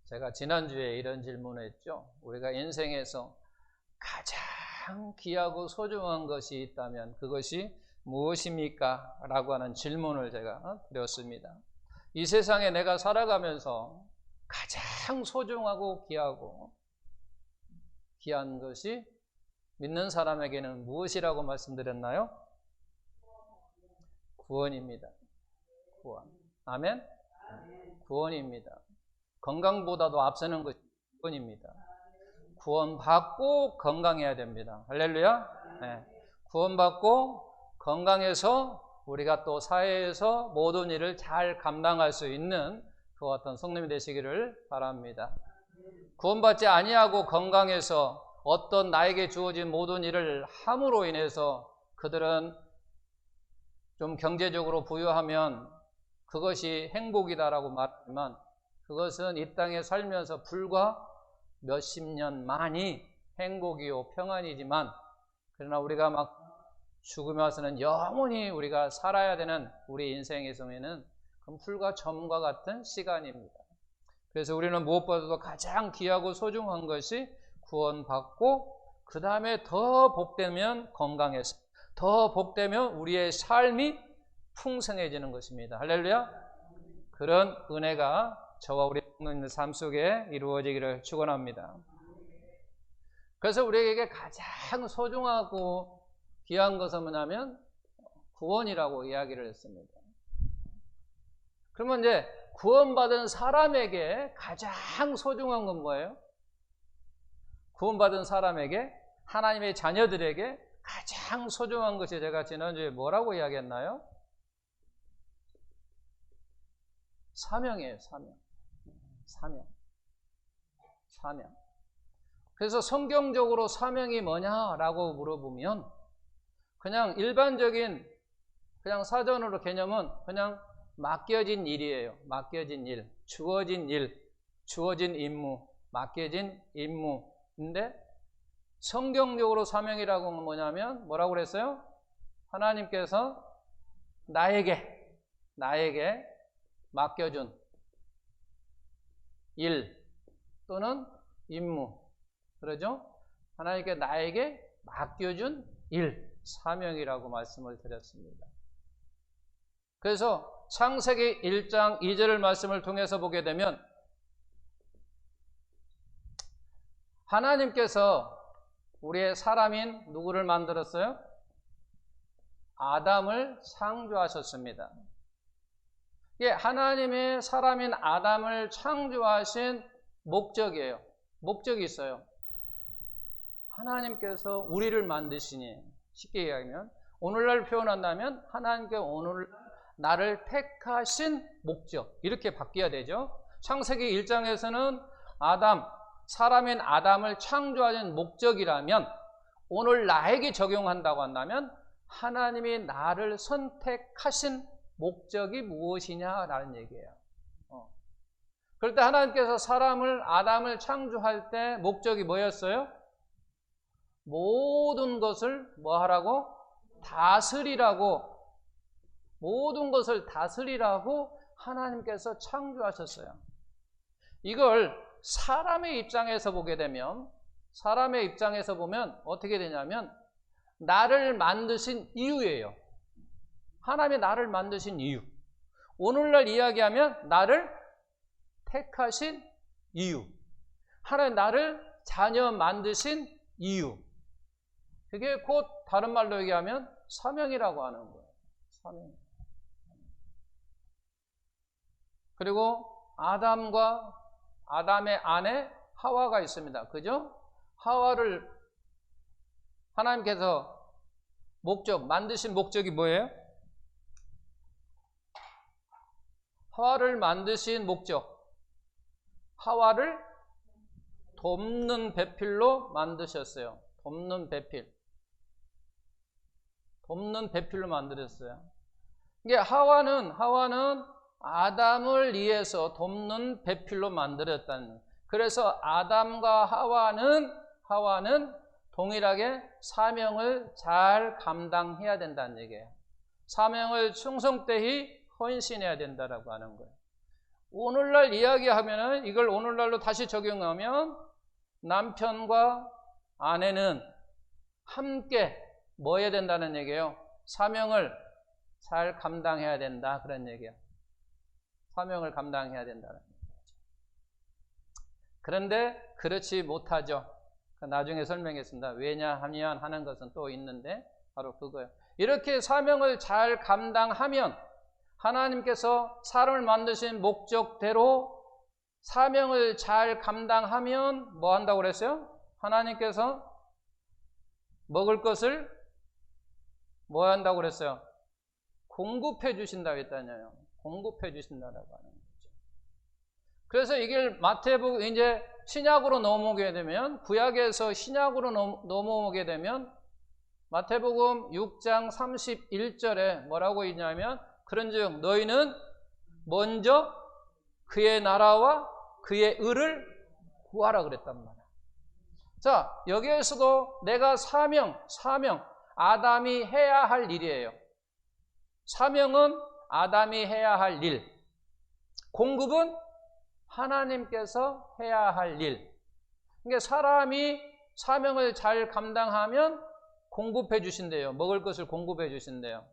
제가 지난주에 이런 질문을 했죠. 우리가 인생에서 가장 귀하고 소중한 것이 있다면 그것이 무엇입니까? 라고 하는 질문을 제가 드렸습니다. 이 세상에 내가 살아가면서 가장 소중하고 귀한 것이 믿는 사람에게는 무엇이라고 말씀드렸나요? 구원입니다. 구원. 아멘? 구원입니다. 건강보다도 앞서는 것이 구원입니다. 구원받고 건강해야 됩니다. 할렐루야. 네. 구원받고 건강해서 우리가 또 사회에서 모든 일을 잘 감당할 수 있는 그와 같은 성령이 되시기를 바랍니다. 구원받지 아니하고 건강해서 어떤 나에게 주어진 모든 일을 함으로 인해서 그들은 좀 경제적으로 부유하면 그것이 행복이다라고 말하지만 그것은 이 땅에 살면서 불과 몇십 년 만이 행복이요 평안이지만 그러나 우리가 막 죽음에 와서는 영원히 우리가 살아야 되는 우리 인생에서는 그건 불과 점과 같은 시간입니다. 그래서 우리는 무엇보다도 가장 귀하고 소중한 것이 구원받고 그 다음에 더 복되면 건강해서 더 복되면 우리의 삶이 풍성해지는 것입니다. 할렐루야. 그런 은혜가 저와 우리 삶 속에 이루어지기를 축원합니다. 그래서 우리에게 가장 소중하고 귀한 것은 뭐냐면 구원이라고 이야기를 했습니다. 그러면 이제 구원받은 사람에게 가장 소중한 건 뭐예요? 구원받은 사람에게 하나님의 자녀들에게 가장 소중한 것이 제가 지난주에 뭐라고 이야기했나요? 사명이에요. 사명. 그래서 성경적으로 사명이 뭐냐라고 물어보면 그냥 일반적인 그냥 사전으로 개념은 그냥 맡겨진 일이에요. 맡겨진 일, 주어진 임무, 맡겨진 임무인데 성경적으로 사명이라고 하면 뭐냐면 뭐라고 그랬어요? 하나님께서 나에게 맡겨준 일 또는 임무, 그러죠? 하나님께 나에게 맡겨준 일, 사명이라고 말씀을 드렸습니다. 그래서 창세기 1장 2절 말씀을 통해서 보게 되면 하나님께서 우리의 사람인 누구를 만들었어요? 아담을 창조하셨습니다. 이게 하나님의 사람인 아담을 창조하신 목적이에요. 목적이 있어요. 하나님께서 우리를 만드시니 쉽게 얘기하면 오늘날 표현한다면 하나님께 오늘 나를 택하신 목적 이렇게 바뀌어야 되죠. 창세기 1장에서는 사람인 아담을 창조하신 목적이라면 오늘 나에게 적용한다고 한다면 하나님이 나를 선택하신 목적이 무엇이냐라는 얘기예요. 그럴 때 하나님께서 아담을 창조할 때 목적이 뭐였어요? 모든 것을 뭐 하라고? 다스리라고, 모든 것을 다스리라고 하나님께서 창조하셨어요. 이걸 사람의 입장에서 보게 되면, 사람의 입장에서 보면 어떻게 되냐면 나를 만드신 이유예요. 하나님이 나를 만드신 이유. 오늘날 이야기하면 나를 택하신 이유. 하나님 나를 자녀 만드신 이유. 그게 곧 다른 말로 얘기하면 사명이라고 하는 거예요. 사명. 그리고 아담의 아내 하와가 있습니다. 그죠? 하와를 하나님께서 만드신 목적이 뭐예요? 하와를 만드신 목적. 하와를 돕는 배필로 만드셨어요. 돕는 배필로 만들었어요. 이게 하와는 아담을 위해서 돕는 배필로 만들었다는. 그래서 아담과 하와는 동일하게 사명을 잘 감당해야 된다는 얘기예요. 사명을 충성되이 헌신해야 된다라고 하는 거예요. 오늘날 이야기하면은 이걸 오늘날로 다시 적용하면 남편과 아내는 함께 뭐 해야 된다는 얘기예요? 사명을 잘 감당해야 된다, 그런 얘기예요. 사명을 감당해야 된다는 얘기죠. 그런데 그렇지 못하죠. 나중에 설명했습니다. 왜냐하면 하는 것은 또 있는데 바로 그거예요. 이렇게 사명을 잘 감당하면 하나님께서 사람을 만드신 목적대로 사명을 잘 감당하면 뭐 한다고 그랬어요? 하나님께서 먹을 것을 뭐 한다고 그랬어요? 공급해 주신다고 했다냐요. 공급해 주신다라고 하는 거죠. 그래서 이게 마태복음 이제 신약으로 넘어오게 되면, 구약에서 신약으로 넘어오게 되면 마태복음 6장 31절에 뭐라고 있냐면, 그런즉 너희는 먼저 그의 나라와 그의 의를 구하라 그랬단 말이야. 자, 여기에서도 내가 사명, 아담이 해야 할 일이에요. 사명은 아담이 해야 할 일, 공급은 하나님께서 해야 할 일. 그러니까 사람이 사명을 잘 감당하면 공급해 주신대요. 먹을 것을 공급해 주신대요.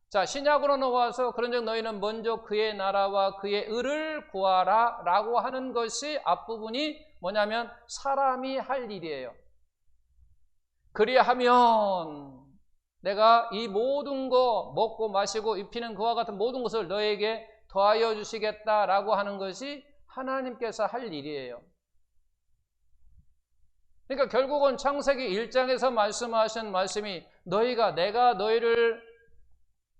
자, 신약으로 넘어와서 그런즉 너희는 먼저 그의 나라와 그의 의를 구하라 라고 하는 것이 앞부분이 뭐냐면 사람이 할 일이에요. 그리하면 내가 이 모든 거 먹고 마시고 입히는 그와 같은 모든 것을 너에게 더하여 주시겠다라고 하는 것이 하나님께서 할 일이에요. 그러니까 결국은 창세기 1장에서 말씀하신 말씀이 내가 너희를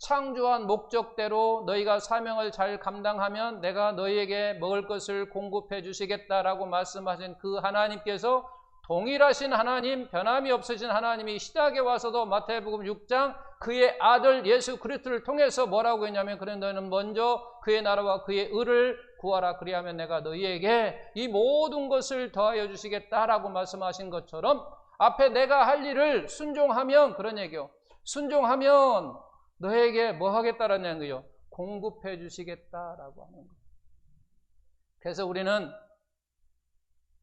창조한 목적대로 너희가 사명을 잘 감당하면 내가 너희에게 먹을 것을 공급해 주시겠다라고 말씀하신 그 하나님께서 동일하신 하나님, 변함이 없으신 하나님이 시작에 와서도 마태복음 6장 그의 아들 예수 그리스도를 통해서 뭐라고 했냐면, 그래 너희는 먼저 그의 나라와 그의 의를 구하라. 그리하면 내가 너희에게 이 모든 것을 더하여 주시겠다라고 말씀하신 것처럼 앞에 내가 할 일을 순종하면, 그런 얘기요. 순종하면 너에게 뭐 하겠다라는 거죠? 공급해 주시겠다라고 하는 거예요. 그래서 우리는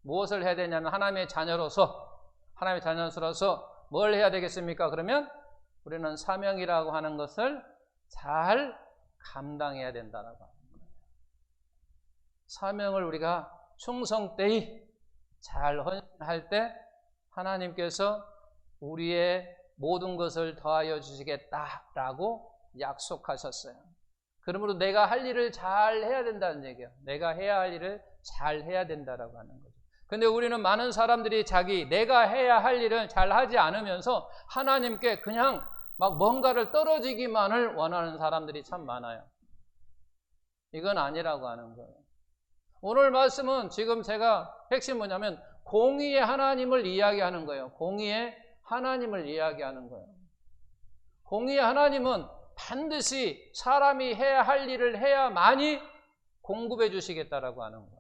무엇을 해야 되냐면 하나님의 자녀로서 뭘 해야 되겠습니까? 그러면 우리는 사명이라고 하는 것을 잘 감당해야 된다라고 하는 거예요. 사명을 우리가 충성되이 잘 헌신할 때 하나님께서 우리의 모든 것을 더하여 주시겠다라고 약속하셨어요. 그러므로 내가 할 일을 잘 해야 된다는 얘기예요. 내가 해야 할 일을 잘 해야 된다라고 하는 거죠. 근데 우리는 많은 사람들이 내가 해야 할 일을 잘 하지 않으면서 하나님께 그냥 막 뭔가를 떨어지기만을 원하는 사람들이 참 많아요. 이건 아니라고 하는 거예요. 오늘 말씀은 지금 제가 핵심 뭐냐면 공의의 하나님을 이야기하는 거예요. 공의의 하나님을 이야기하는 거예요. 공의의 하나님은 반드시 사람이 해야 할 일을 해야만이 공급해 주시겠다라고 하는 거예요.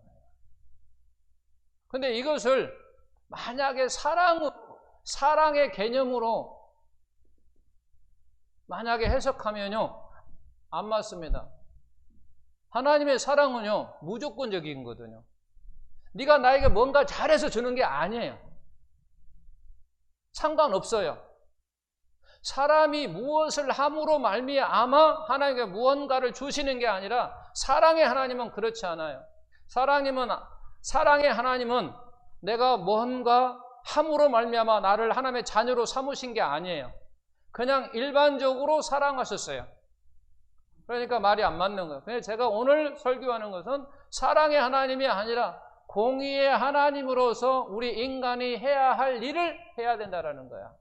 근데 이것을 만약에 사랑의 개념으로 만약에 해석하면요, 안 맞습니다. 하나님의 사랑은요, 무조건적인 거거든요. 네가 나에게 뭔가 잘해서 주는 게 아니에요. 상관없어요. 사람이 무엇을 함으로 말미암아 하나님께 무언가를 주시는 게 아니라, 사랑의 하나님은 그렇지 않아요. 사랑의 하나님은 내가 뭔가 함으로 말미암아 나를 하나님의 자녀로 삼으신 게 아니에요. 그냥 일반적으로 사랑하셨어요. 그러니까 말이 안 맞는 거예요. 그래서 제가 오늘 설교하는 것은 사랑의 하나님이 아니라 공의의 하나님으로서 우리 인간이 해야 할 일을 해야 된다는 거야.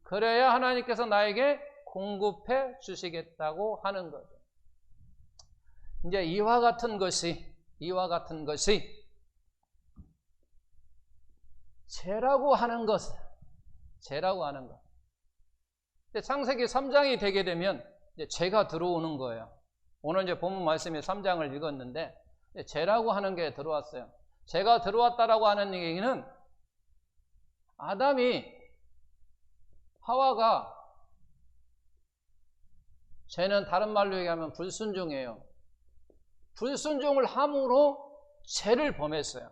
그래야 하나님께서 나에게 공급해 주시겠다고 하는 거죠. 이제 이와 같은 것이 죄라고 하는 것. 창세기 3장이 되게 되면 이제 죄가 들어오는 거예요. 오늘 이제 본문 말씀에 3장을 읽었는데 죄라고 하는 게 들어왔어요. 죄가 들어왔다라고 하는 얘기는 하와가, 죄는 다른 말로 얘기하면 불순종이에요. 불순종을 함으로 죄를 범했어요.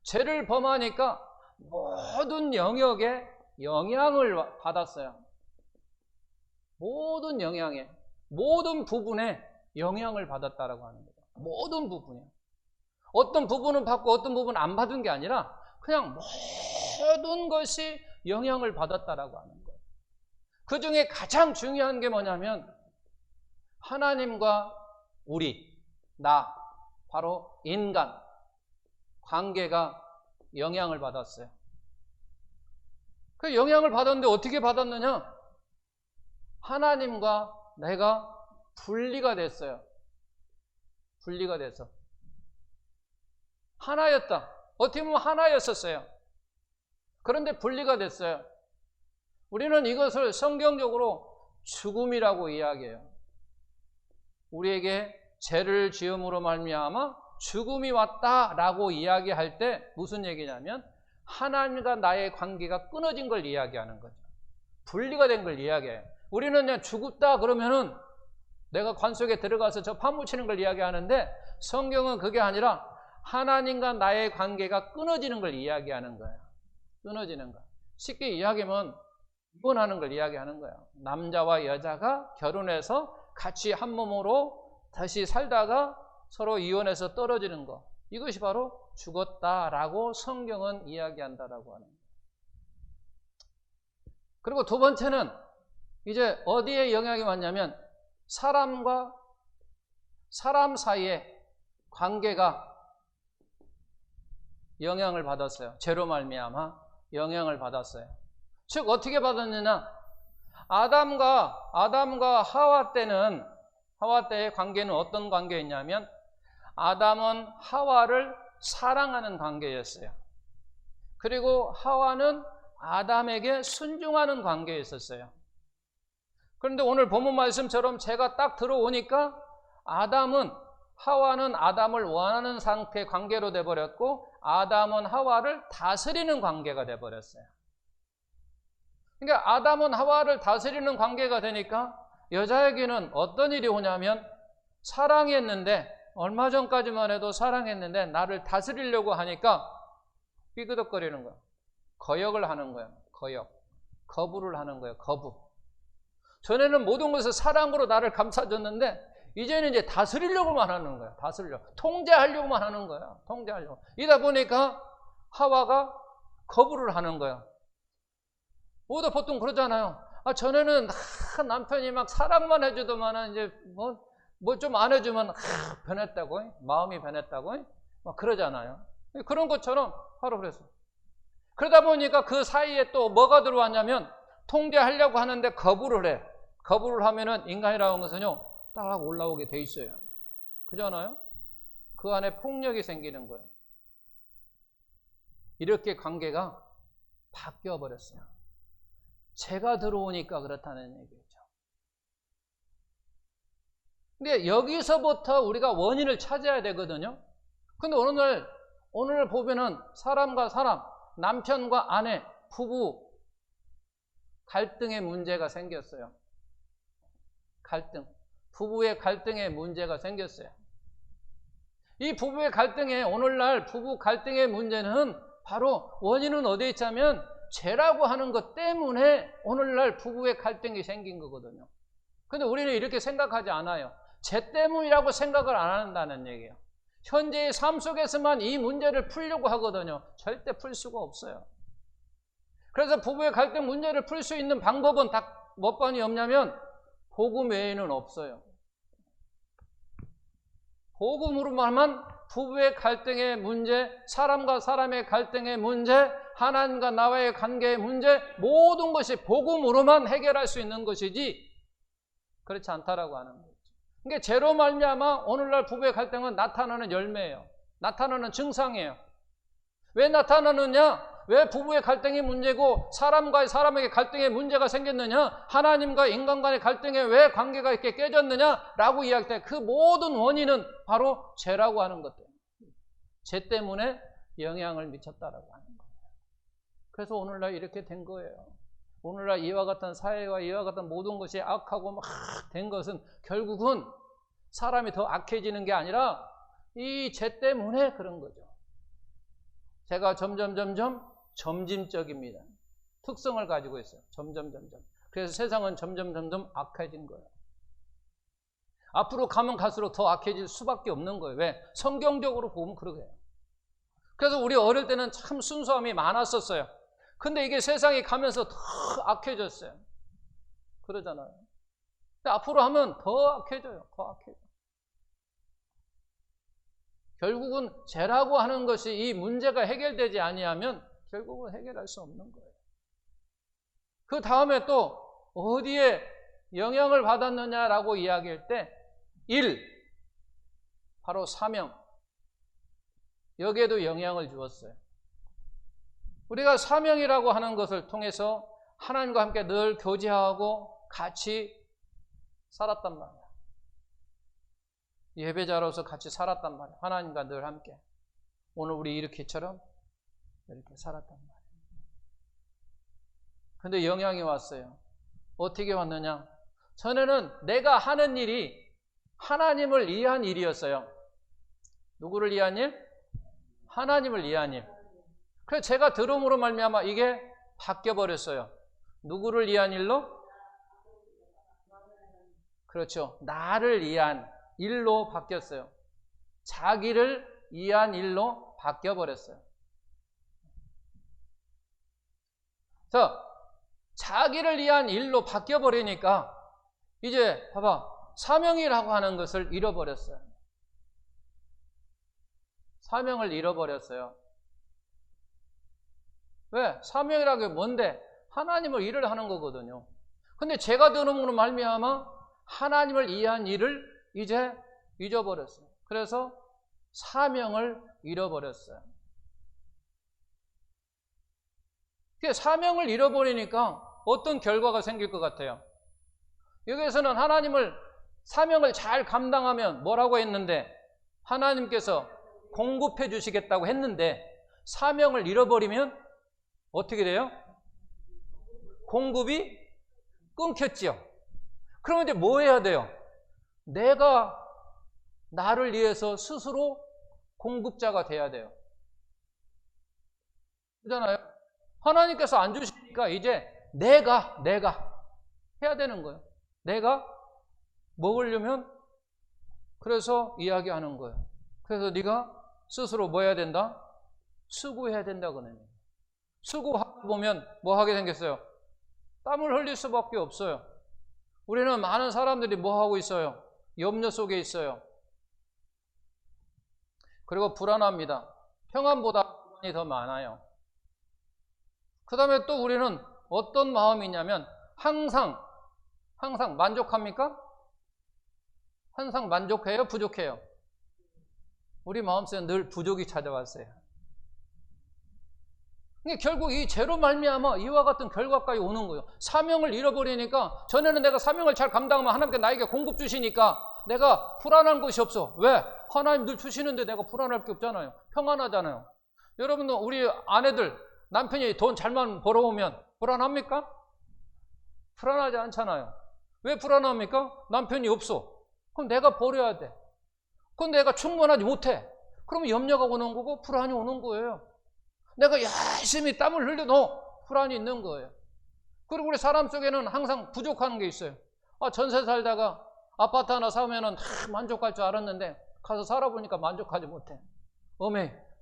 죄를 범하니까 모든 영역에 영향을 받았어요. 모든 영향에, 모든 부분에 영향을 받았다라고 하는 거예요. 모든 부분에. 어떤 부분은 받고 어떤 부분은 안 받은 게 아니라 그냥 모든 것이 영향을 받았다라고 하는 거예요. 그 중에 가장 중요한 게 뭐냐면 하나님과 우리, 나, 바로 인간 관계가 영향을 받았어요. 그 영향을 받았는데 어떻게 받았느냐? 하나님과 내가 분리가 됐어요. 분리가 돼서. 하나였다. 어떻게 보면 하나였었어요. 그런데 분리가 됐어요. 우리는 이것을 성경적으로 죽음이라고 이야기해요. 우리에게 죄를 지음으로 말미암아 죽음이 왔다라고 이야기할 때 무슨 얘기냐면 하나님과 나의 관계가 끊어진 걸 이야기하는 거죠. 분리가 된 걸 이야기해요. 우리는 그냥 죽었다 그러면은 내가 관 속에 들어가서 저 파묻히는 걸 이야기하는데 성경은 그게 아니라 하나님과 나의 관계가 끊어지는 걸 이야기하는 거예요. 끊어지는 거. 쉽게 이야기하면 이혼하는 걸 이야기하는 거예요. 남자와 여자가 결혼해서 같이 한 몸으로 다시 살다가 서로 이혼해서 떨어지는 거. 이것이 바로 죽었다라고 성경은 이야기한다라고 하는 거예요. 그리고 두 번째는 이제 어디에 영향이 왔냐면 사람과 사람 사이의 관계가 영향을 받았어요. 죄로 말미암아 영향을 받았어요. 즉 어떻게 받았느냐? 아담과 하와 때의 관계는 어떤 관계였냐면 아담은 하와를 사랑하는 관계였어요. 그리고 하와는 아담에게 순종하는 관계였었어요. 그런데 오늘 본문 말씀처럼 제가 딱 들어오니까 하와는 아담을 원하는 상태의 관계로 돼버렸고 아담은 하와를 다스리는 관계가 돼버렸어요. 그러니까 아담은 하와를 다스리는 관계가 되니까 여자에게는 어떤 일이 오냐면 사랑했는데 얼마 전까지만 해도 사랑했는데 나를 다스리려고 하니까 삐그덕거리는 거야. 거역을 하는 거야. 거부를 하는 거야. 거부. 전에는 모든 것을 사랑으로 나를 감싸줬는데 이제는 이제 다스리려고만 하는 거야. 통제하려고만 하는 거야. 통제하려고. 이다 보니까 하와가 거부를 하는 거야. 모두 보통 그러잖아요. 전에는 남편이 막 사랑만 해주더만 이제 뭐 좀 안 해주면 변했다고, 마음이 변했다고 막 그러잖아요. 그런 것처럼 바로 그랬어요. 그러다 보니까 그 사이에 또 뭐가 들어왔냐면 통제하려고 하는데 거부를 해. 거부를 하면은 인간이라는 것은요 딱 올라오게 돼 있어요. 그잖아요. 그 안에 폭력이 생기는 거예요. 이렇게 관계가 바뀌어 버렸어요. 죄가 들어오니까 그렇다는 얘기죠. 근데 여기서부터 우리가 원인을 찾아야 되거든요. 근데 오늘 보면은 사람과 사람, 남편과 아내, 부부 갈등의 문제가 생겼어요. 부부의 갈등의 문제가 생겼어요. 이 부부의 갈등에 오늘날 부부 갈등의 문제는 바로 원인은 어디에 있자면 죄라고 하는 것 때문에 오늘날 부부의 갈등이 생긴 거거든요. 근데 우리는 이렇게 생각하지 않아요. 죄 때문이라고 생각을 안 한다는 얘기예요. 현재의 삶 속에서만 이 문제를 풀려고 하거든요. 절대 풀 수가 없어요. 그래서 부부의 갈등 문제를 풀 수 있는 방법은 딱 몇 번이 없냐면 복음 외에는 없어요. 복음으로만 부부의 갈등의 문제, 사람과 사람의 갈등의 문제, 하나님과 나와의 관계의 문제, 모든 것이 복음으로만 해결할 수 있는 것이지 그렇지 않다라고 하는 거죠. 그러니까 죄로 말미암아 오늘날 부부의 갈등은 나타나는 열매예요. 나타나는 증상이에요. 왜 나타나느냐? 왜 부부의 갈등이 문제고 사람과 사람에게 갈등의 문제가 생겼느냐? 하나님과 인간 간의 갈등에 왜 관계가 이렇게 깨졌느냐라고 이야기할 때 그 모든 원인은 바로 죄라고 하는 것들. 죄 때문에 영향을 미쳤다라고 하는 거예요. 그래서 오늘날 이렇게 된 거예요. 오늘날 이와 같은 사회와 이와 같은 모든 것이 악하고 막 된 것은 결국은 사람이 더 악해지는 게 아니라 이 죄 때문에 그런 거죠. 죄가 점진적입니다. 특성을 가지고 있어요. 그래서 세상은 점점 악해진 거예요. 앞으로 가면 갈수록 더 악해질 수밖에 없는 거예요. 왜? 성경적으로 보면 그러게요. 그래서 우리 어릴 때는 참 순수함이 많았었어요. 근데 이게 세상이 가면서 더 악해졌어요. 그러잖아요. 근데 앞으로 하면 더 악해져요. 더 악해져. 결국은 죄라고 하는 것이 이 문제가 해결되지 아니하면 결국은 해결할 수 없는 거예요. 그 다음에 또 어디에 영향을 받았느냐라고 이야기할 때 1. 바로 사명. 여기에도 영향을 주었어요. 우리가 사명이라고 하는 것을 통해서 하나님과 함께 늘 교제하고 같이 살았단 말이에요. 예배자로서 같이 살았단 말이에요. 하나님과 늘 함께. 오늘 우리 이렇게처럼 이렇게 살았단 말이에요. 근데 영향이 왔어요. 어떻게 왔느냐? 전에는 내가 하는 일이 하나님을 위한 일이었어요. 누구를 위한 일? 하나님을 위한 일. 그래서 제가 들음으로 말미암아 이게 바뀌어버렸어요. 누구를 위한 일로? 그렇죠. 나를 위한 일로 바뀌었어요. 자기를 위한 일로 바뀌어버렸어요. 자, 자기를 위한 일로 바뀌어버리니까 이제 봐봐. 사명이라고 하는 것을 잃어버렸어요. 사명을 잃어버렸어요. 왜? 사명이라는 게 뭔데? 하나님을 일을 하는 거거든요. 근데 제가 들음으로 말미암아 하나님을 위한 일을 이제 잊어버렸어요. 그래서 사명을 잃어버렸어요. 사명을 잃어버리니까 어떤 결과가 생길 것 같아요? 여기에서는 사명을 잘 감당하면 뭐라고 했는데 하나님께서 공급해 주시겠다고 했는데 사명을 잃어버리면 어떻게 돼요? 공급이 끊겼지요. 그러면 이제 뭐 해야 돼요? 내가 나를 위해서 스스로 공급자가 돼야 돼요. 그렇잖아요. 하나님께서 안 주시니까 이제 내가 해야 되는 거예요. 내가 먹으려면 그래서 이야기하는 거예요. 그래서 네가 스스로 뭐 해야 된다? 수고해야 된다 그러네요. 수고하다 보면 뭐 하게 생겼어요? 땀을 흘릴 수밖에 없어요. 우리는 많은 사람들이 뭐 하고 있어요? 염려 속에 있어요. 그리고 불안합니다. 평안보다 불안이 더 많아요. 그 다음에 또 우리는 어떤 마음이냐면 항상 만족합니까? 항상 만족해요? 부족해요? 우리 마음속에 늘 부족이 찾아왔어요. 결국 이 죄로 말미암아 이와 같은 결과까지 오는 거예요. 사명을 잃어버리니까 전에는 내가 사명을 잘 감당하면 하나님께 나에게 공급 주시니까 내가 불안한 것이 없어. 왜? 하나님 늘 주시는데 내가 불안할 게 없잖아요. 평안하잖아요. 여러분도 우리 아내들 남편이 돈 잘만 벌어오면 불안합니까? 불안하지 않잖아요. 왜 불안합니까? 남편이 없어. 그럼 내가 버려야 돼. 그럼 내가 충분하지 못해. 그러면 염려가 오는 거고 불안이 오는 거예요. 내가 열심히 땀을 흘려도 불안이 있는 거예요. 그리고 우리 사람 속에는 항상 부족한 게 있어요. 전세 살다가 아파트 하나 사면은 다 만족할 줄 알았는데 가서 살아보니까 만족하지 못해.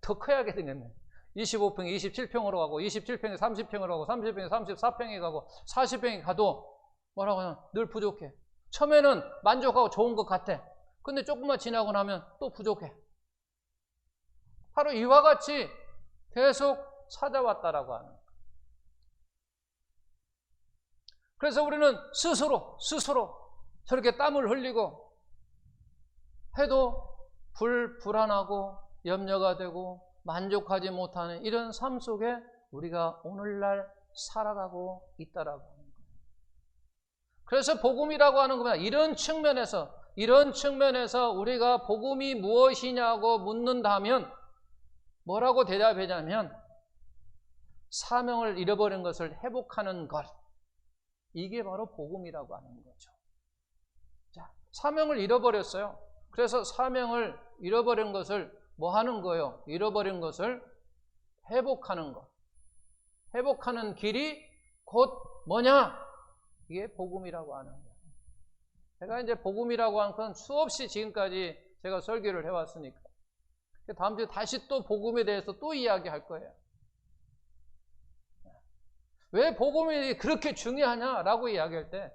더 커야게 되겠네. 25평에 27평으로 가고 27평에 30평으로 가고 30평에 34평에 가고 40평에 가도 뭐라고 하냐? 늘 부족해. 처음에는 만족하고 좋은 것 같아. 근데 조금만 지나고 나면 또 부족해. 바로 이와 같이 계속 찾아왔다라고 하는 거예요. 그래서 우리는 스스로 저렇게 땀을 흘리고 해도 불안하고 염려가 되고 만족하지 못하는 이런 삶 속에 우리가 오늘날 살아가고 있다라고 하는 거예요. 그래서 복음이라고 하는 겁니다. 이런 측면에서 우리가 복음이 무엇이냐고 묻는다면 뭐라고 대답하냐면 사명을 잃어버린 것을 회복하는 것, 이게 바로 복음이라고 하는 거죠. 자, 사명을 잃어버렸어요. 그래서 사명을 잃어버린 것을 뭐 하는 거예요? 잃어버린 것을 회복하는 것. 회복하는 길이 곧 뭐냐? 이게 복음이라고 하는 거예요. 제가 이제 복음이라고 하는 건 수없이 지금까지 제가 설교를 해왔으니까 다음 주에 다시 또 복음에 대해서 또 이야기할 거예요. 왜 복음이 그렇게 중요하냐라고 이야기할 때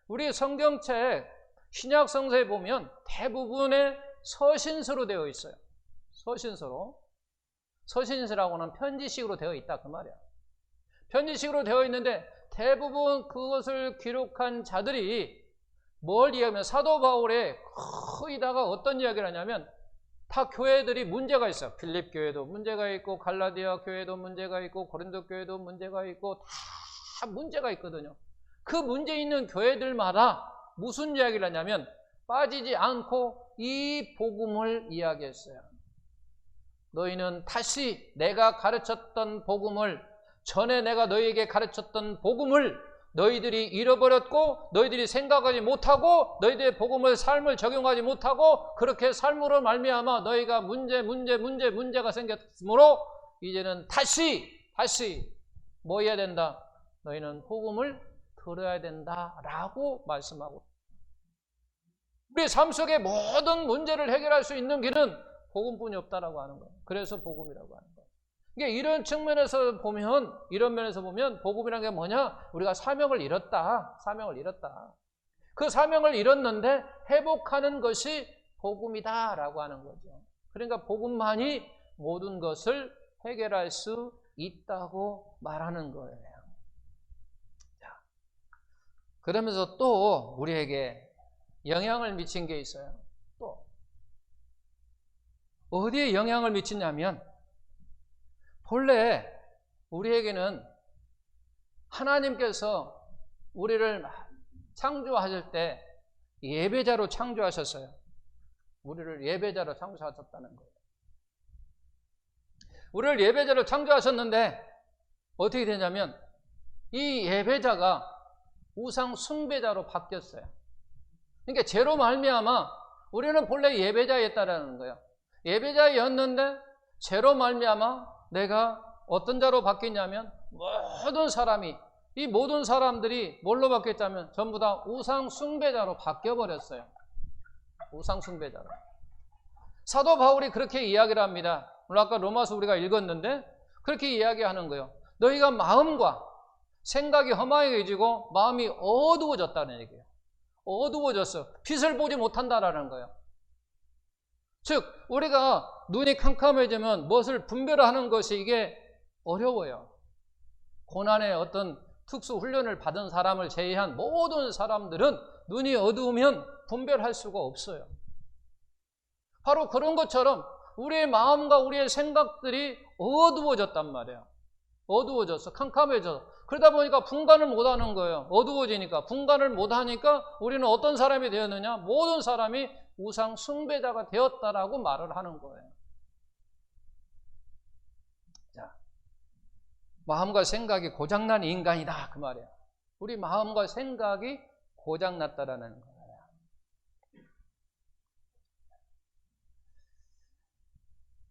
우리 성경책 신약 성서에 보면 대부분의 서신서로 되어 있어요. 서신서로. 서신서라고는 편지식으로 되어 있다 그 말이야. 편지식으로 되어 있는데 대부분 그것을 기록한 자들이 뭘 이야기하면 사도 바울의 거의다가 어떤 이야기를 하냐면 다 교회들이 문제가 있어요. 필립 교회도 문제가 있고 갈라디아 교회도 문제가 있고 고린도 교회도 문제가 있고 다 문제가 있거든요. 그 문제 있는 교회들마다 무슨 이야기를 하냐면 빠지지 않고 이 복음을 이야기했어요. 너희는 다시 내가 가르쳤던 복음을 전에 내가 너희에게 가르쳤던 복음을 너희들이 잃어버렸고 너희들이 생각하지 못하고 너희들의 복음을 삶을 적용하지 못하고 그렇게 삶으로 말미암아 너희가 문제가 생겼으므로 이제는 다시 뭐 해야 된다? 너희는 복음을 들어야 된다라고 말씀하고 우리 삶 속의 모든 문제를 해결할 수 있는 길은 복음뿐이 없다라고 하는 거예요. 그래서 복음이라고 하는 거예요. 이게 이런 측면에서 보면, 이런 면에서 보면 복음이라는 게 뭐냐? 우리가 사명을 잃었다. 그 사명을 잃었는데 회복하는 것이 복음이다라고 하는 거죠. 그러니까 복음만이 모든 것을 해결할 수 있다고 말하는 거예요. 자, 그러면서 또 우리에게 영향을 미친 게 있어요. 또 어디에 영향을 미치냐면 본래 우리에게는 하나님께서 우리를 창조하실 때 예배자로 창조하셨어요. 우리를 예배자로 창조하셨다는 거예요. 우리를 예배자로 창조하셨는데 어떻게 되냐면 이 예배자가 우상 숭배자로 바뀌었어요. 그러니까 죄로 말미암아 우리는 본래 예배자였다라는 거예요. 예배자였는데 죄로 말미암아 내가 어떤 자로 바뀌냐면 이 모든 사람들이 뭘로 바뀌었냐면 전부 다 우상 숭배자로 바뀌어버렸어요. 우상 숭배자로. 사도 바울이 그렇게 이야기를 합니다. 오늘 아까 로마서 우리가 읽었는데 그렇게 이야기하는 거예요. 너희가 마음과 생각이 험하게지고 마음이 어두워졌다는 얘기예요. 어두워졌어. 빛을 보지 못한다라는 거예요. 즉 우리가 눈이 캄캄해지면 무엇을 분별하는 것이 이게 어려워요. 고난의 어떤 특수 훈련을 받은 사람을 제외한 모든 사람들은 눈이 어두우면 분별할 수가 없어요. 바로 그런 것처럼 우리의 마음과 우리의 생각들이 어두워졌단 말이에요. 어두워졌어. 캄캄해져. 그러다 보니까 분간을 못하는 거예요. 어두워지니까. 분간을 못하니까 우리는 어떤 사람이 되었느냐? 모든 사람이 우상 숭배자가 되었다라고 말을 하는 거예요. 자, 마음과 생각이 고장난 인간이다 그 말이에요. 우리 마음과 생각이 고장났다라는 거예요.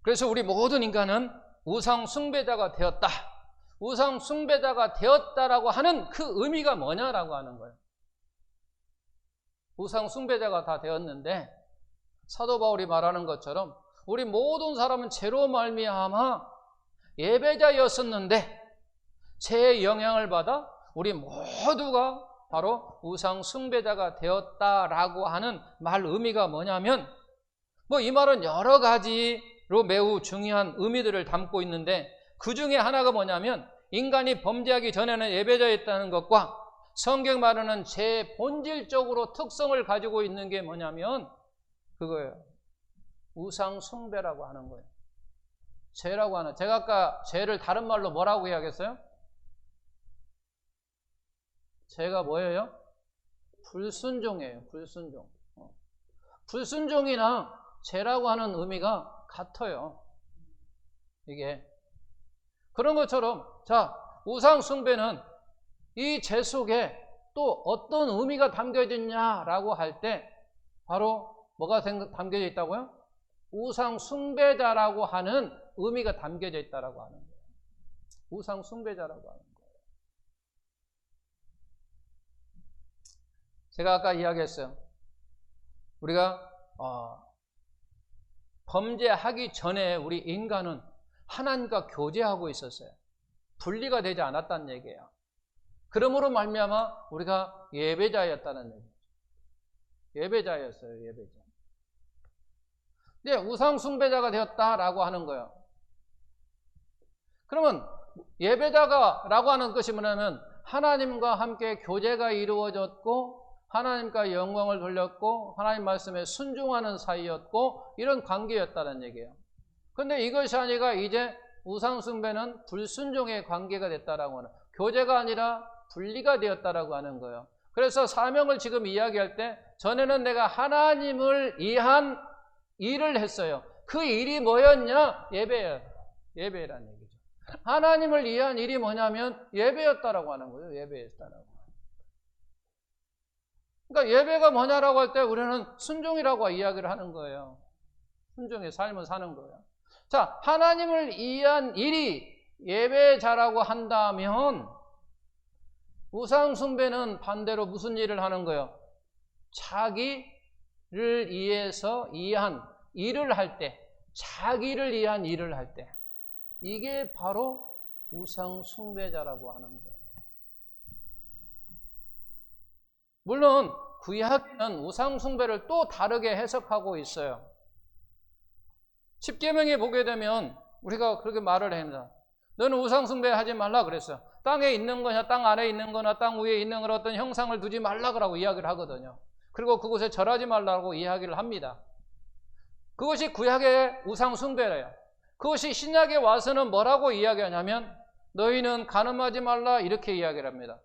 그래서 우리 모든 인간은 우상 숭배자가 되었다. 우상 숭배자가 되었다라고 하는 그 의미가 뭐냐라고 하는 거예요. 우상 숭배자가 다 되었는데 사도 바울이 말하는 것처럼 우리 모든 사람은 죄로 말미암아 예배자였었는데 죄의 영향을 받아 우리 모두가 바로 우상 숭배자가 되었다라고 하는 말 의미가 뭐냐면 이 말은 여러 가지로 매우 중요한 의미들을 담고 있는데 그 중에 하나가 뭐냐면 인간이 범죄하기 전에는 예배자였다는 것과 성경 말하는 죄의 본질적으로 특성을 가지고 있는 게 뭐냐면 그거예요. 우상 숭배라고 하는 거예요. 죄라고 하는, 제가 아까 죄를 다른 말로 뭐라고 이야기했어요? 죄가 뭐예요? 불순종이에요. 불순종. 불순종이나 죄라고 하는 의미가 같아요. 이게 그런 것처럼 자, 우상 숭배는 이 죄 속에 또 어떤 의미가 담겨져 있냐라고 할 때 바로 뭐가 담겨져 있다고요? 우상 숭배자라고 하는 의미가 담겨져 있다라고 하는 거예요. 우상 숭배자라고 하는 거예요. 제가 아까 이야기했어요. 우리가 범죄하기 전에 우리 인간은 하나님과 교제하고 있었어요. 분리가 되지 않았다는 얘기예요. 그러므로 말미암아 우리가 예배자였다는 얘기죠. 예배자였어요. 예배자. 근데 우상 숭배자가 되었다라고 하는 거예요. 그러면 예배자가라고 하는 것이 뭐냐면 하나님과 함께 교제가 이루어졌고 하나님과 영광을 돌렸고 하나님 말씀에 순종하는 사이였고 이런 관계였다는 얘기예요. 그런데 이것이 아니라 이제 우상 숭배는 불순종의 관계가 됐다라고 하는, 교제가 아니라 분리가 되었다라고 하는 거예요. 그래서 사명을 지금 이야기할 때 전에는 내가 하나님을 위한 일을 했어요. 그 일이 뭐였냐? 예배예요. 예배라는 얘기죠. 하나님을 위한 일이 뭐냐면 예배였다라고 하는 거예요. 예배였다라고. 그러니까 예배가 뭐냐라고 할 때 우리는 순종이라고 이야기를 하는 거예요. 순종의 삶을 사는 거예요. 자, 하나님을 위한 일이 예배자라고 한다면 우상 숭배는 반대로 무슨 일을 하는 거예요? 자기를 위해서 위한 일을 할 때, 자기를 위한 일을 할 때, 이게 바로 우상 숭배자라고 하는 거예요. 물론 구약에는 우상 숭배를 또 다르게 해석하고 있어요. 십계명에 보게 되면 우리가 그렇게 말을 합니다. 너는 우상 숭배하지 말라 그랬어요. 땅에 있는 거냐, 땅 아래에 있는 거나 땅 위에 있는 그런 어떤 형상을 두지 말라고 이야기를 하거든요. 그리고 그곳에 절하지 말라고 이야기를 합니다. 그것이 구약의 우상 숭배래요. 그것이 신약에 와서는 뭐라고 이야기하냐면 너희는 간음하지 말라 이렇게 이야기를 합니다.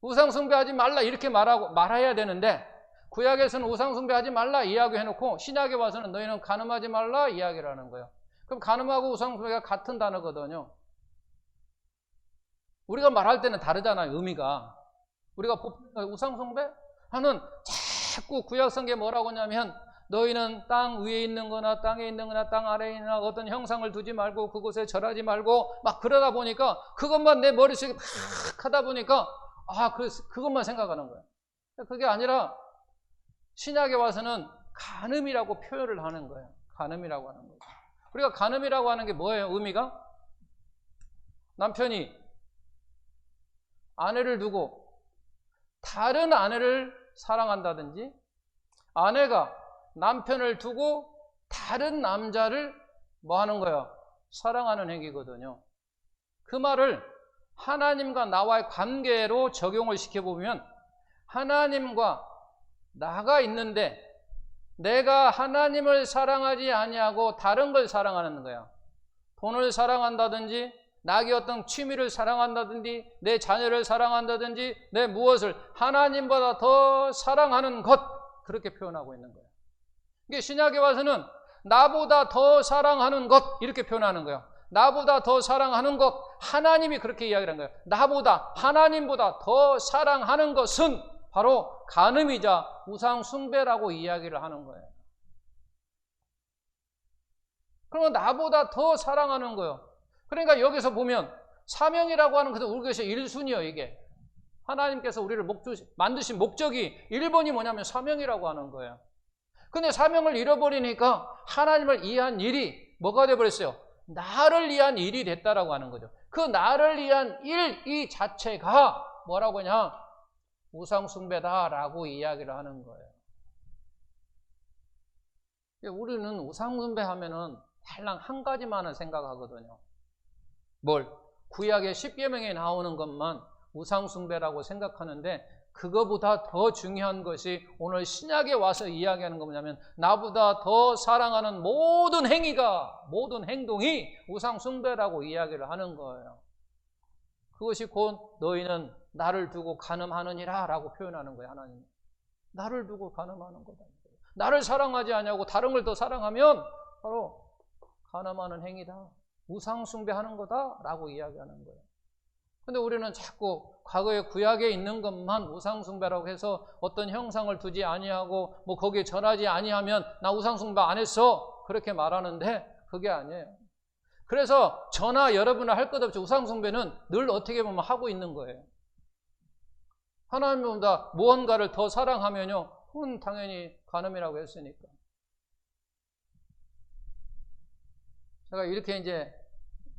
우상 숭배하지 말라 이렇게 말해야 되는데 구약에서는 우상 숭배하지 말라 이야기해놓고 신약에 와서는 너희는 간음하지 말라 이야기를 하는 거예요. 그럼 간음하고 우상 숭배가 같은 단어거든요. 우리가 말할 때는 다르잖아요. 의미가. 우리가 우상 숭배 하는 자꾸 구약 성경에 뭐라고 하냐면 너희는 땅 위에 있는 거나 땅에 있는 거나 땅 아래에 있는 어떤 형상을 두지 말고 그곳에 절하지 말고 막 그러다 보니까 그것만 내 머릿속에 막 하다 보니까 그것만 생각하는 거예요. 그게 아니라 신약에 와서는 간음이라고 표현을 하는 거예요. 간음이라고 하는 거예요. 우리가 간음이라고 하는 게 뭐예요? 의미가? 남편이 아내를 두고 다른 아내를 사랑한다든지 아내가 남편을 두고 다른 남자를 뭐 하는 거예요? 사랑하는 행위거든요. 그 말을 하나님과 나와의 관계로 적용을 시켜보면 하나님과 나가 있는데 내가 하나님을 사랑하지 아니하고 다른 걸 사랑하는 거야. 돈을 사랑한다든지 나의 어떤 취미를 사랑한다든지 내 자녀를 사랑한다든지 내 무엇을 하나님보다 더 사랑하는 것, 그렇게 표현하고 있는 거예요. 이게 신약에 와서는 나보다 더 사랑하는 것 이렇게 표현하는 거예요. 나보다 더 사랑하는 것, 하나님이 그렇게 이야기를 한 거예요. 나보다, 하나님보다 더 사랑하는 것은 바로 간음이자 우상 숭배라고 이야기를 하는 거예요. 그러면 나보다 더 사랑하는 거예요. 그러니까 여기서 보면 사명이라고 하는 것은 우리 것이 1순위예요. 이게 하나님께서 우리를 만드신 목적이 1번이 뭐냐면 사명이라고 하는 거예요. 근데 사명을 잃어버리니까 하나님을 위한 일이 뭐가 되어버렸어요? 나를 위한 일이 됐다라고 하는 거죠. 그 나를 위한 일 이 자체가 뭐라고 하냐? 우상 숭배다라고 이야기를 하는 거예요. 우리는 우상 숭배하면은 달랑 한 가지만을 생각하거든요. 뭘? 구약의 십계명에 나오는 것만 우상 숭배라고 생각하는데 그거보다 더 중요한 것이 오늘 신약에 와서 이야기하는 거 뭐냐면 나보다 더 사랑하는 모든 행위가, 모든 행동이 우상 숭배라고 이야기를 하는 거예요. 그것이 곧 너희는 나를 두고 간음하느니라 라고 표현하는 거예요. 하나님 나를 두고 간음하는 거다. 나를 사랑하지 않냐고 다른 걸 더 사랑하면 바로 간음하는 행위다, 우상 숭배하는 거다 라고 이야기하는 거예요. 근데 우리는 자꾸 과거의 구약에 있는 것만 우상숭배라고 해서 어떤 형상을 두지 아니하고 뭐 거기에 절하지 아니하면 나 우상숭배 안 했어 그렇게 말하는데 그게 아니에요. 그래서 저나 여러분은 할 것 없이 우상숭배는 늘 어떻게 보면 하고 있는 거예요. 하나님보다 무언가를 더 사랑하면요, 그건 당연히 간음이라고 했으니까. 제가 이렇게 이제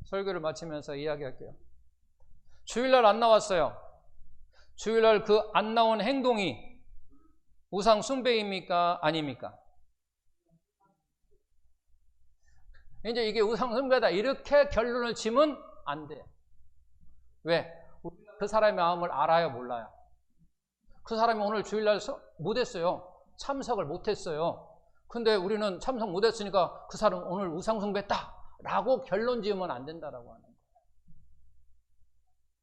설교를 마치면서 이야기할게요. 주일날 안 나왔어요. 주일날 그 안 나온 행동이 우상 숭배입니까? 아닙니까? 이제 이게 우상 숭배다 이렇게 결론을 지면 안 돼요. 왜? 그 사람의 마음을 알아요? 몰라요? 그 사람이 오늘 주일날 못했어요. 참석을 못했어요. 근데 우리는 참석 못했으니까 그 사람 오늘 우상 숭배했다 라고 결론 지으면 안 된다라고 하는 거예요.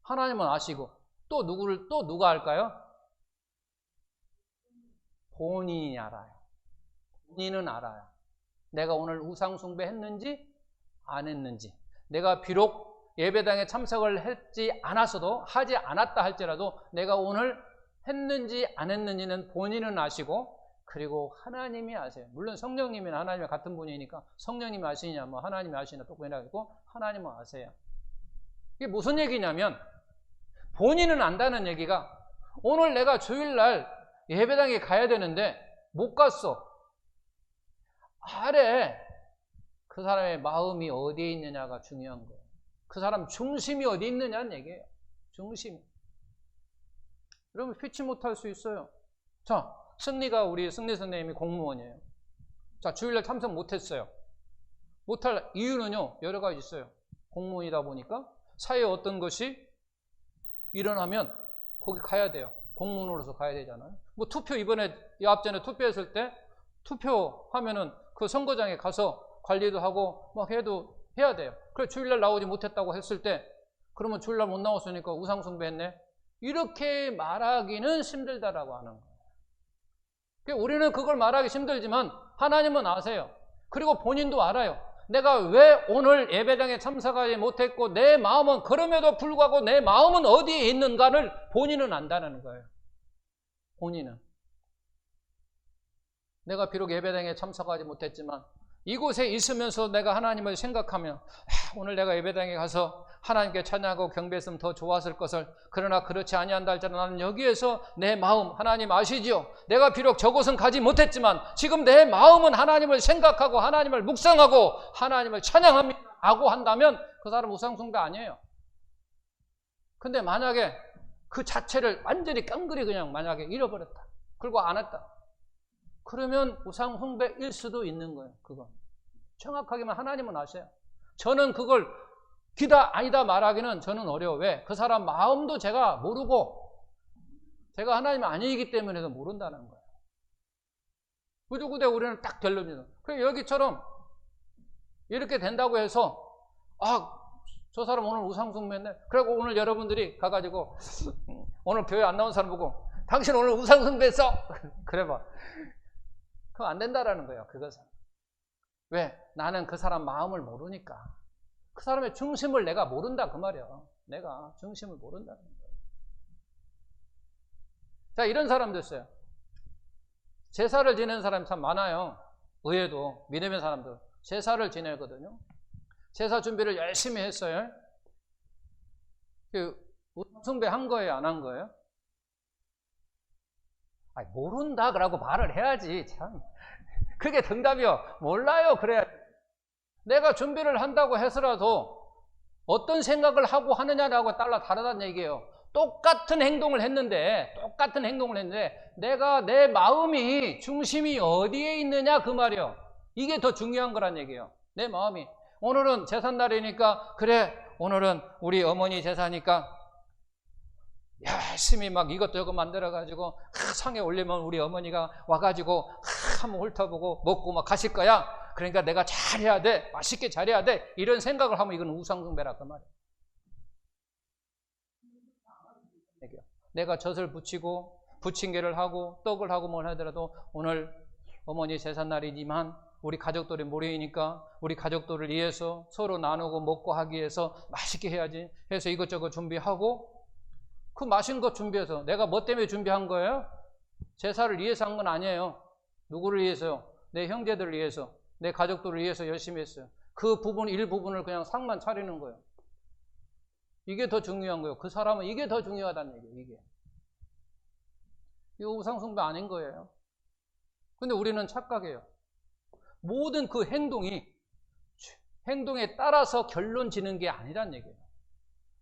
하나님은 아시고 또 누가 알까요? 본인이 알아요. 본인은 알아요. 내가 오늘 우상 숭배했는지 안 했는지. 내가 비록 예배당에 참석을 하지 않았다 할지라도 내가 오늘 했는지 안 했는지는 본인은 아시고 그리고 하나님이 아세요. 물론 성령님이나 하나님이 같은 분이니까 성령님이 아시냐 뭐 하나님이 아시냐 똑같이 아니고 하나님은 아세요. 이게 무슨 얘기냐면 본인은 안다는 얘기가 오늘 내가 주일날 예배당에 가야 되는데 못 갔어. 아래 그 사람의 마음이 어디에 있느냐가 중요한 거예요. 그 사람 중심이 어디 있느냐는 얘기예요. 중심. 여러분 피치 못할 수 있어요. 자, 우리 승리 선생님이 공무원이에요. 자, 주일날 참석 못했어요. 못할 이유는요 여러 가지 있어요. 공무원이다 보니까 사회에 어떤 것이 일어나면 거기 가야 돼요. 공무원으로서 가야 되잖아요. 뭐 투표 이번에 앞전에 투표했을 때 투표하면은 그 선거장에 가서 관리도 하고 막 해도 해야 돼요. 그래 주일날 나오지 못했다고 했을 때 그러면 주일날 못 나왔으니까 우상숭배했네. 이렇게 말하기는 힘들다라고 하는 거예요. 우리는 그걸 말하기 힘들지만 하나님은 아세요. 그리고 본인도 알아요. 내가 왜 오늘 예배당에 참석하지 못했고 내 마음은 그럼에도 불구하고 내 마음은 어디에 있는가를 본인은 안다는 거예요. 본인은. 내가 비록 예배당에 참석하지 못했지만 이곳에 있으면서 내가 하나님을 생각하며 오늘 내가 예배당에 가서 하나님께 찬양하고 경배했으면 더 좋았을 것을 그러나 그렇지 아니한다 할지라도 나는 여기에서 내 마음 하나님 아시지요? 내가 비록 저곳은 가지 못했지만 지금 내 마음은 하나님을 생각하고 하나님을 묵상하고 하나님을 찬양합니다 라고 한다면 그 사람 우상숭배 아니에요. 근데 만약에 그 자체를 완전히 깡그리 그냥 만약에 잃어버렸다. 그리고 안 했다. 그러면 우상숭배일 수도 있는 거예요. 그건 정확하게만 하나님은 아세요. 저는 그걸 기다 아니다 말하기는 저는 어려워. 왜? 그 사람 마음도 제가 모르고 제가 하나님이 아니기 때문에도 모른다는 거예요. 구두구대 우리는 딱 결론이에요. 그래 여기처럼 이렇게 된다고 해서 저 사람 오늘 우상숭배했네. 그리고 오늘 여러분들이 가가지고 오늘 교회 안 나온 사람 보고 당신 오늘 우상숭배했어. 그래봐. 그거 안 된다라는 거예요. 그것은. 왜? 나는 그 사람 마음을 모르니까. 그 사람의 중심을 내가 모른다 그 말이야. 내가 중심을 모른다는 거예요. 자, 이런 사람도 있어요. 제사를 지내는 사람이 참 많아요. 의외도 믿음의 사람들 제사를 지내거든요. 제사 준비를 열심히 했어요. 우상숭배 한 거예요? 안 한 거예요? 모른다 그러고 말을 해야지. 참 그게 정답이요. 몰라요. 그래야 내가 준비를 한다고 해서라도 어떤 생각을 하고 하느냐라고 따라 다르다는 얘기예요. 똑같은 행동을 했는데 내가 내 마음이 중심이 어디에 있느냐 그 말이에요. 이게 더 중요한 거란 얘기예요. 내 마음이. 오늘은 제삿날이니까 그래 오늘은 우리 어머니 제사니까 열심히 막 이것저것 만들어가지고 상에 올리면 우리 어머니가 와가지고 한번 훑어보고 먹고 막 가실 거야. 그러니까 내가 잘해야 돼. 맛있게 잘해야 돼. 이런 생각을 하면 이건 우상숭배라 그 말이야. 내가 젖을 부치고 부침개를 하고 떡을 하고 뭘 하더라도 오늘 어머니 제삿날이지만 우리 가족들이 모이니까 우리 가족들을 위해서 서로 나누고 먹고 하기 위해서 맛있게 해야지 해서 이것저것 준비하고, 그 맛있는 것 준비해서 내가 뭐 때문에 준비한 거예요? 제사를 위해서 한 건 아니에요. 누구를 위해서요? 내 형제들을 위해서, 내 가족들을 위해서 열심히 했어요. 그 부분, 일부분을 그냥 상만 차리는 거예요. 이게 더 중요한 거예요. 그 사람은 이게 더 중요하다는 얘기예요. 이게 우상숭배 아닌 거예요. 근데 우리는 착각해요. 모든 그 행동에 따라서 결론 지는 게 아니란 얘기예요.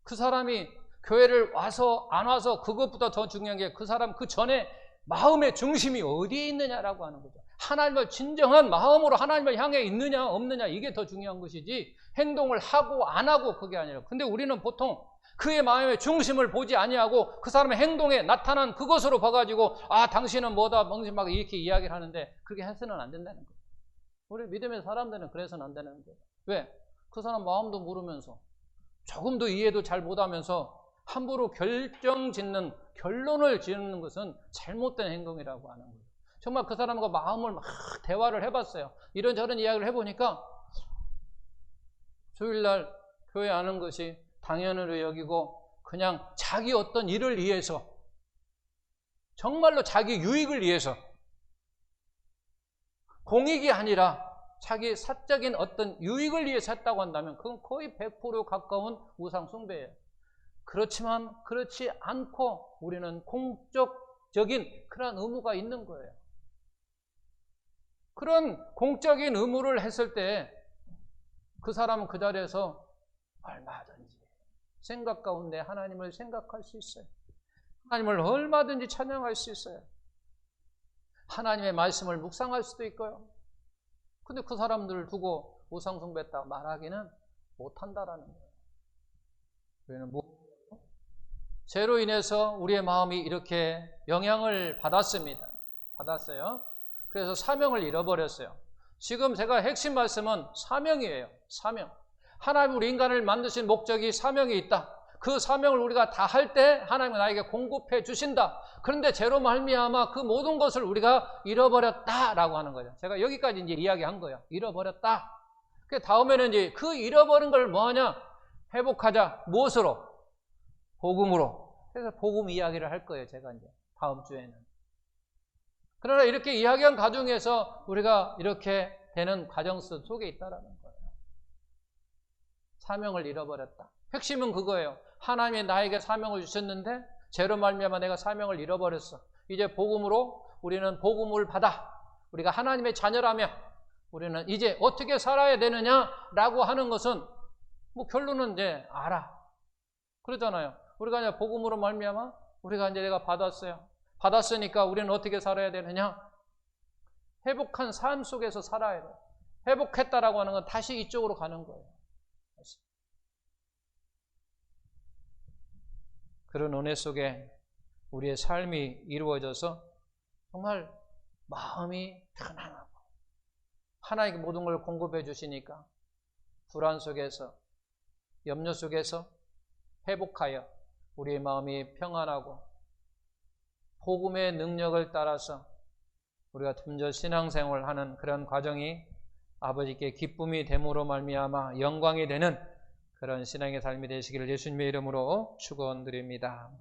그 사람이 교회를 와서 안 와서 그것보다 더 중요한 게 그 사람 그 전에 마음의 중심이 어디에 있느냐라고 하는 거죠. 하나님을 진정한 마음으로 하나님을 향해 있느냐 없느냐, 이게 더 중요한 것이지 행동을 하고 안 하고 그게 아니라. 근데 우리는 보통 그의 마음의 중심을 보지 아니하고 그 사람의 행동에 나타난 그것으로 봐가지고 당신은 뭐다 막 이렇게 이야기를 하는데, 그렇게 해서는 안 된다는 거예요. 우리 믿음의 사람들은 그래서는 안 되는 거예요. 왜? 그 사람 마음도 모르면서 조금도 이해도 잘 못하면서 함부로 결론을 짓는 것은 잘못된 행동이라고 하는 거예요. 정말 그 사람과 마음을 막 대화를 해봤어요. 이런저런 이야기를 해보니까 주일날 교회 하는 것이 당연으로 여기고 그냥 자기 어떤 일을 위해서, 정말로 자기 유익을 위해서, 공익이 아니라 자기 사적인 어떤 유익을 위해서 했다고 한다면 그건 거의 100% 가까운 우상 숭배예요. 그렇지만 그렇지 않고 우리는 공적인 그런 의무가 있는 거예요. 그런 공적인 의무를 했을 때 그 사람은 그 자리에서 얼마든지 생각 가운데 하나님을 생각할 수 있어요. 하나님을 얼마든지 찬양할 수 있어요. 하나님의 말씀을 묵상할 수도 있고요. 근데 그 사람들을 두고 우상 숭배했다 말하기는 못한다라는 거예요. 우리는 죄로 인해서 우리의 마음이 이렇게 영향을 받았어요. 그래서 사명을 잃어버렸어요. 지금 제가 핵심 말씀은 사명이에요. 사명. 하나님 우리 인간을 만드신 목적이 사명이 있다. 그 사명을 우리가 다 할 때 하나님은 나에게 공급해 주신다. 그런데 죄로 말미암아 그 모든 것을 우리가 잃어버렸다라고 하는 거죠. 제가 여기까지 이제 이야기한 거예요. 잃어버렸다. 그 다음에는 이제 그 잃어버린 걸 뭐하냐? 회복하자. 무엇으로? 복음으로. 그래서 복음 이야기를 할 거예요. 제가 이제 다음 주에는. 그러나 이렇게 이야기한 과정에서 우리가 이렇게 되는 과정 속에 있다라는 거예요. 사명을 잃어버렸다. 핵심은 그거예요. 하나님이 나에게 사명을 주셨는데 죄로 말미암아 내가 사명을 잃어버렸어. 이제 복음으로 우리는 복음을 받아. 우리가 하나님의 자녀라며 우리는 이제 어떻게 살아야 되느냐라고 하는 것은 뭐 결론은 이제 알아. 그러잖아요. 우리가 이제 복음으로 말미암아 우리가 이제 내가 받았어요. 받았으니까 우리는 어떻게 살아야 되느냐? 회복한 삶 속에서 살아야 돼요. 회복했다라고 하는 건 다시 이쪽으로 가는 거예요. 그런 은혜 속에 우리의 삶이 이루어져서 정말 마음이 편안하고 하나님께 모든 걸 공급해 주시니까 불안 속에서 염려 속에서 회복하여 우리의 마음이 평안하고 복음의 능력을 따라서 우리가 점점 신앙생활을 하는 그런 과정이 아버지께 기쁨이 됨으로 말미암아 영광이 되는 그런 신앙의 삶이 되시기를 예수님의 이름으로 축원드립니다.